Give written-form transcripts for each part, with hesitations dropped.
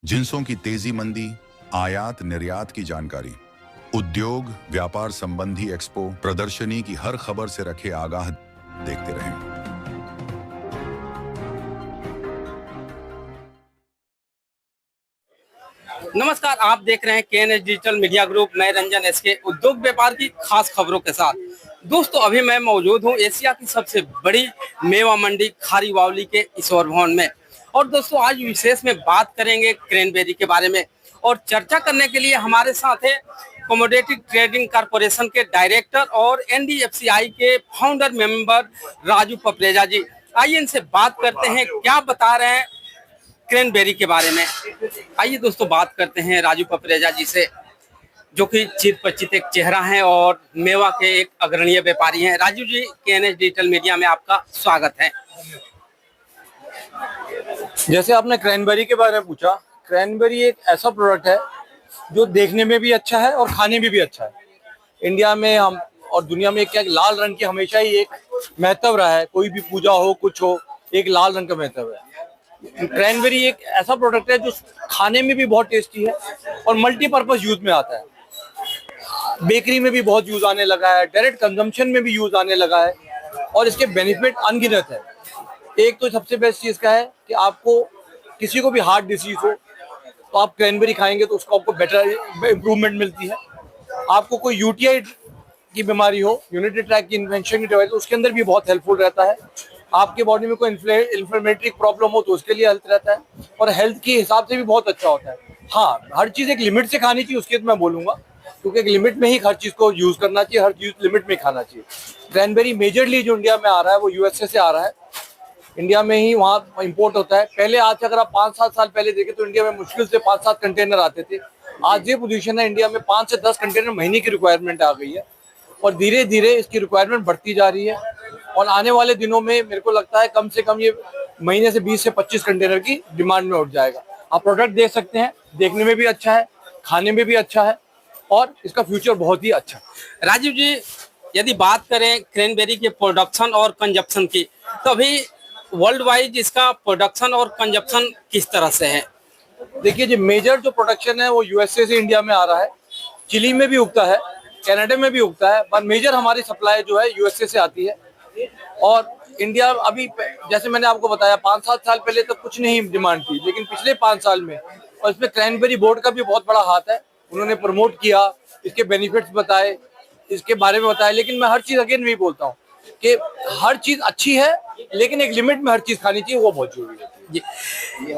जिंसों की तेजी मंदी, आयात निर्यात की जानकारी, उद्योग व्यापार संबंधी एक्सपो प्रदर्शनी की हर खबर से रखे आगाह। देखते रहें। नमस्कार, आप देख रहे हैं केएनएच डिजिटल मीडिया ग्रुप। मैं रंजन एसके उद्योग व्यापार की खास खबरों के साथ। दोस्तों, अभी मैं मौजूद हूं एशिया की सबसे बड़ी मेवा मंडी खारीबावली के ईश्वर भवन में। और दोस्तों, आज विशेष में बात करेंगे क्रैनबेरी के बारे में। और चर्चा करने के लिए हमारे साथ है कमोडिटी ट्रेडिंग कॉर्पोरेशन के डायरेक्टर और एनडीएफसीआई के फाउंडर मेंबर राजू पपरेजा जी। आइए इनसे बात करते हैं, क्या बता रहे हैं क्रैनबेरी के बारे में। आइए दोस्तों, बात करते हैं राजू पपरेजा जी से, जो कि चिर परिचित एक चेहरा हैं और मेवा के एक अग्रणीय व्यापारी हैं। Raju ji, KNH digital media में आपका स्वागत है। जैसे आपने क्रैनबेरी के बारे में पूछा, क्रैनबेरी एक ऐसा प्रोडक्ट है जो देखने में भी अच्छा है और खाने में भी अच्छा है। इंडिया में हम और दुनिया में क्या लाल रंग की हमेशा ही एक महत्व रहा है। कोई भी पूजा हो, कुछ हो, एक लाल रंग का महत्व है। क्रैनबेरी एक ऐसा प्रोडक्ट है जो खाने में भी बहुत टेस्टी है और मल्टीपर्पज यूज में आता है। बेकरी में भी बहुत यूज आने लगा है, डायरेक्ट कंजम्पशन में भी यूज आने लगा है और इसके बेनिफिट अनगिनत है। एक तो सबसे बेस्ट चीज का है कि आपको किसी को भी हार्ट डिसीज हो तो आप क्रैनबेरी खाएंगे तो उसको आपको बेटर इंप्रूवमेंट मिलती है। आपको कोई यूटीआई की बीमारी हो, यूरिनरी ट्रैक्ट की इन्फेक्शन की दवाई, तो उसके अंदर भी बहुत हेल्पफुल रहता है। आपके बॉडी में कोई इन्फ्लेमेटरी प्रॉब्लम हो तो उसके लिए हेल्प रहता है और हेल्थ के हिसाब से भी बहुत अच्छा होता है। हाँ, हर चीज़ एक लिमिट से खानी चाहिए, उसके तो मैं बोलूँगा, क्योंकि एक लिमिट में ही हर चीज़ को यूज़ करना चाहिए, हर चीज़ लिमिट में खाना चाहिए। क्रैनबेरी मेजरली जो इंडिया में आ रहा है वो यूएसए से आ रहा है। इंडिया में ही वहाँ इम्पोर्ट होता है। पहले आज से अगर आप 5-7 साल पहले देखें तो इंडिया में मुश्किल से 5-7 कंटेनर आते थे। आज ये पोजीशन है, इंडिया में 5 से 10 कंटेनर महीने की रिक्वायरमेंट आ गई है और धीरे धीरे इसकी रिक्वायरमेंट बढ़ती जा रही है। और आने वाले दिनों में मेरे को लगता है कम से कम ये महीने से 20 से 25 कंटेनर की डिमांड में उठ जाएगा। आप प्रोडक्ट देख सकते हैं, देखने में भी अच्छा है, खाने में भी अच्छा है और इसका फ्यूचर बहुत ही अच्छा है। राजू जी, यदि बात करें क्रैनबेरी के प्रोडक्शन और कंजप्शन की, तो अभी वर्ल्ड वाइड इसका प्रोडक्शन और कंजप्शन किस तरह से है? देखिए, जो मेजर जो प्रोडक्शन है वो यूएसए से इंडिया में आ रहा है। चिली में भी उगता है, कनाडा में भी उगता है, पर मेजर हमारी सप्लाई जो है यूएसए से आती है। और इंडिया अभी, जैसे मैंने आपको बताया, 5-7 साल पहले तो कुछ नहीं डिमांड थी, लेकिन पिछले 5 साल में, और इसमें क्रैनबेरी बोर्ड का भी बहुत बड़ा हाथ है। उन्होंने प्रमोट किया, इसके बेनिफिट्स बताए, इसके बारे में बताया। लेकिन मैं हर चीज़ अगेन भी बोलता हूँ कि हर चीज़ अच्छी है, लेकिन एक लिमिट में हर चीज़ खानी चाहिए, वो बहुत जरूरी है।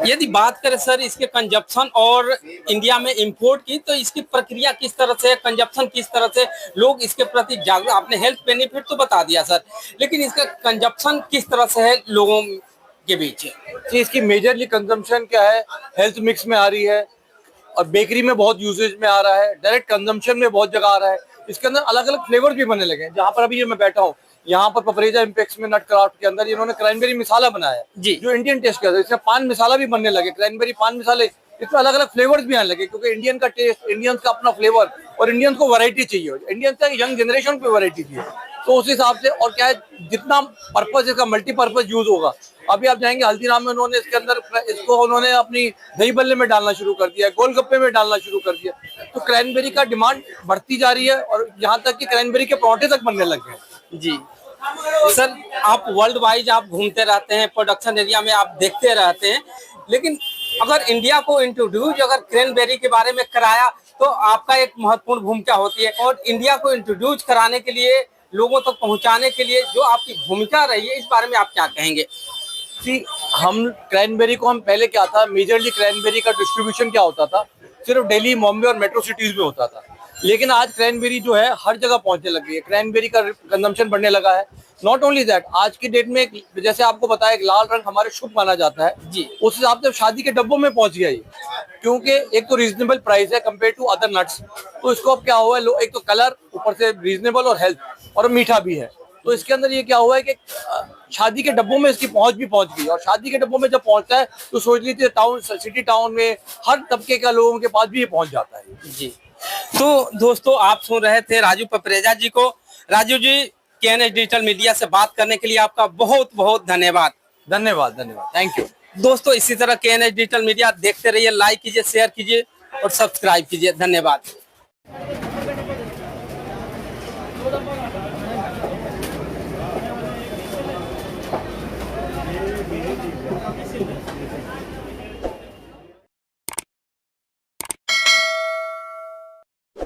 यदि बात करें सर इसके कंजप्शन और इंडिया में इंपोर्ट की, तो इसकी प्रक्रिया किस तरह से है, कंजप्शन किस तरह से, लोग इसके प्रति जागरूक? आपने हेल्थ बेनिफिट तो बता दिया सर, लेकिन इसका कंजप्शन किस तरह से है लोगों के बीच? इसकी मेजरली कंजम्पशन क्या है, हेल्थ मिक्स में आ रही है और बेकरी में बहुत यूजेज में आ रहा है, डायरेक्ट कंजम्पशन में बहुत जगह आ रहा है। इसके अंदर अलग अलग फ्लेवर्स भी बनने लगे हैं। जहाँ पर अभी मैं बैठा हूँ, यहाँ पर पपरेजा इम्पेक्स में नट क्राफ्ट के अंदर इन्होंने क्रैनबेरी मसाला बनाया जी, जो इंडियन टेस्ट का है। इसमें पान मसाला भी बनने लगे, क्रैनबेरी पान मसाले। इसमें अलग अलग फ्लेवर्स भी आने लगे, क्योंकि इंडियन का टेस्ट, इंडियंस का अपना फ्लेवर, और इंडियंस को वैरायटी चाहिए, इंडियंस का यंग जनरेशन को वैरायटी चाहिए। तो उस हिसाब से, और क्या है, जितना पर्पज इसका मल्टीपर्पज यूज होगा। अभी आप जाएंगे हल्दीराम में, उन्होंने इसके अंदर इसको उन्होंने अपनी दही बल्ले में डालना शुरू कर दिया, गोलगप्पे में डालना शुरू कर दिया। तो क्रैनबेरी का डिमांड बढ़ती जा रही है और यहाँ तक कि क्रैनबेरी के पराठे तक बनने लग गए। जी सर, आप वर्ल्ड वाइड आप घूमते रहते हैं, प्रोडक्शन एरिया में आप देखते रहते हैं, लेकिन अगर इंडिया को इंट्रोड्यूस अगर क्रैनबेरी के बारे में कराया तो आपका एक महत्वपूर्ण भूमिका होती है। और इंडिया को इंट्रोड्यूस कराने के लिए, लोगों तक पहुंचाने के लिए जो आपकी भूमिका रही है, इस बारे में आप क्या कहेंगे? जी, हम क्रैनबेरी को, हम पहले क्या था, मेजरली क्रैनबेरी का डिस्ट्रीब्यूशन क्या होता था, सिर्फ दिल्ली, बॉम्बे और मेट्रो सिटीज में होता था। लेकिन आज क्रैनबेरी जो है हर जगह पहुंचने लगी है, क्रैनबेरी का कंजम्पशन बढ़ने लगा है। नॉट ओनली दैट, आज की डेट में जैसे आपको बताया, एक लाल रंग हमारे शुभ माना जाता है जी, उस हिसाब से शादी के डब्बों में पहुंच गया ये, क्योंकि एक तो रीजनेबल प्राइस है कंपेयर टू अदर नट्स। तो इसको अब क्या हुआ है, एक तो कलर, ऊपर से रीजनेबल और हेल्थ, और मीठा भी है। तो इसके अंदर ये क्या हुआ है कि शादी के डब्बों में इसकी पहुंच भी पहुंच गई, और शादी के डब्बों में जब पहुंचता है तो सोच लीजिए टाउन, सिटी टाउन में हर तबके का लोगों के पास भी ये पहुंच जाता है। जी, तो दोस्तों, आप सुन रहे थे राजू पपरेजा जी को। Raju ji, KNH digital media से बात करने के लिए आपका बहुत बहुत धन्यवाद। धन्यवाद, धन्यवाद, थैंक यू। दोस्तों इसी तरह KNH डिजिटल मीडिया देखते रहिए, लाइक कीजिए, शेयर कीजिए और सब्सक्राइब कीजिए। धन्यवाद।